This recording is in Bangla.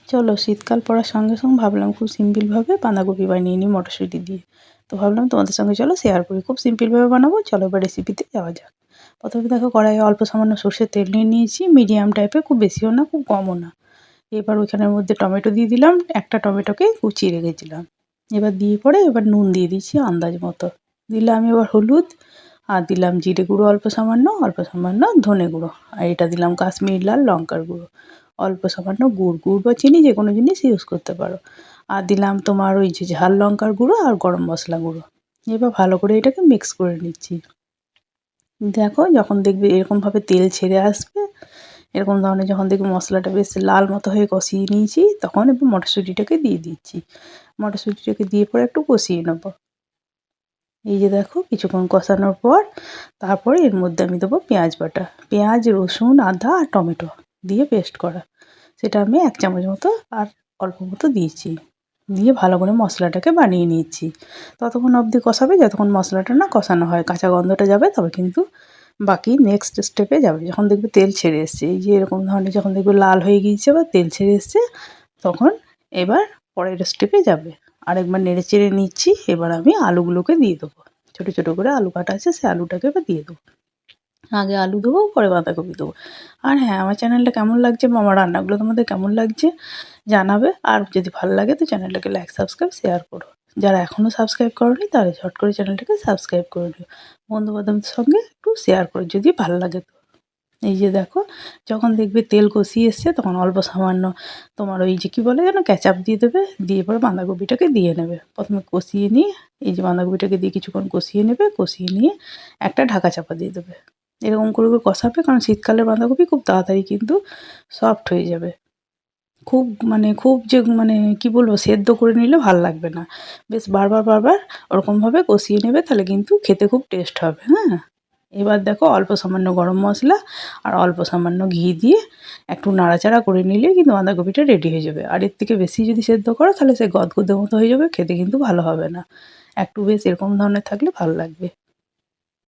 চলো শীতকাল পড়ার সঙ্গে সঙ্গে ভাবলাম খুব সিম্পলভাবে বাঁধাকপি বানিয়ে নিই মটরশুঁটি দিয়ে। তো ভাবলাম তোমাদের সঙ্গে চলো শেয়ার করি, খুব সিম্পলভাবে বানাবো। চলো এবার রেসিপিতে যাওয়া যাক। প্রথমে দেখো কড়াইয়ে অল্প সামান্য সর্ষের তেল নিয়ে নিয়েছি, মিডিয়াম টাইপের, খুব বেশিও না খুব কমও না। এবার ওইখানের মধ্যে টমেটো দিয়ে দিলাম, একটা টমেটোকে কুচিয়ে রেখেছিলাম। এবার দিয়ে পরে এবার নুন দিয়ে দিচ্ছি আন্দাজ মতো। দিলাম এবার হলুদ, আর দিলাম জিরে গুঁড়ো অল্প সামান্য ধনে গুঁড়ো, আর এটা দিলাম কাশ্মীরি লাল লঙ্কার গুঁড়ো, অল্প সামান্য গুড় বা চিনি যে কোনো জিনিস ইউজ করতে পারো। আর দিলাম তোমার ওই যে ঝাল লঙ্কার গুঁড়ো আর গরম মশলা গুঁড়ো। এবার ভালো করে এটাকে মিক্স করে নিচ্ছি। দেখো যখন দেখবে এরকমভাবে তেল ছেড়ে আসবে, এরকম ধরনের যখন দেখবে মশলাটা বেশ লাল মতো হয়ে কষিয়ে নিয়েছি, তখন এবার মটরশুঁটিটাকে দিয়ে দিচ্ছি। মটরশুঁটিটাকে দিয়ে পরে একটু কষিয়ে নেবো। এই যে দেখো কিছুক্ষণ কষানোর পর তারপরে এর মধ্যে আমি দেবো পেঁয়াজ বাটা। পেঁয়াজ, রসুন, আদা আর টমেটো দিয়ে পেস্ট করা, সেটা আমি 1 চামচ মতো আর অল্প মতো দিয়েছি। দিয়ে ভালো করে মশলাটাকে বানিয়ে নিচ্ছি। ততক্ষণ অবধি কষাবে যতক্ষণ মশলাটা না কষানো হয়, কাঁচা গন্ধটা যাবে, তবে কিন্তু বাকি নেক্সট স্টেপে যাবে। যখন দেখবে তেল ছেড়ে এসছে, এই যে এরকম ধরনের যখন দেখবে লাল হয়ে গিয়েছে বা তেল ছেড়ে এসছে, তখন এবার পরের স্টেপে যাবে। আরেকবার নেড়ে চেড়ে নিচ্ছি। এবার আমি আলুগুলোকে দিয়ে দেবো। ছোটো ছোটো করে আলু কাটা আছে, সেই আলুটাকে এবার দিয়ে দেবো। আগে আলু দেবো, পরে বাঁধাকপি দেবো। আর হ্যাঁ, আমার চ্যানেলটা কেমন লাগছে বা আমার রান্নাগুলো তোমাদের কেমন লাগছে জানাবে। আর যদি ভালো লাগে তো চ্যানেলটাকে লাইক, সাবস্ক্রাইব, শেয়ার করো। যারা এখনও সাবস্ক্রাইব করোনি তারা ঝট করে চ্যানেলটাকে সাবস্ক্রাইব করে নিও। বন্ধু-বান্ধবদের সঙ্গে একটু শেয়ার করো যদি ভালো লাগে তো। এই যে দেখো যখন দেখবে তেল কষিয়ে এসছে, তখন অল্প সামান্য তোমার ওই যে কী বলে যেন কেচাপ দিয়ে দেবে। দিয়ে পরে বাঁধাকপিটাকে দিয়ে নেবে। প্রথমে কষিয়ে নিয়ে এই যে বাঁধাকপিটাকে দিয়ে কিছুক্ষণ কষিয়ে নেবে। কষিয়ে নিয়ে একটা ঢাকা চাপা দিয়ে দেবে। এরকম করে করে কষাবে, কারণ শীতকালের বাঁধাকপি খুব তাড়াতাড়ি কিন্তু সফট হয়ে যাবে। খুব খুব যে কী বলবো, সেদ্ধ করে নিলে ভাল লাগবে না। বেশ বারবার ওরকমভাবে কষিয়ে নেবে, তাহলে কিন্তু খেতে খুব টেস্ট হবে, হ্যাঁ? এবার দেখো অল্প সামান্য গরম মশলা আর অল্প সামান্য ঘি দিয়ে একটু নাড়াচাড়া করে নিলেই কিন্তু বাঁধাকপিটা রেডি হয়ে যাবে। আর এর থেকে বেশি যদি সেদ্ধ করো তাহলে সে গদগদে মতো হয়ে যাবে, খেতে কিন্তু ভালো হবে না। একটু বেশ এরকম ধরনের থাকলে ভালো লাগবে।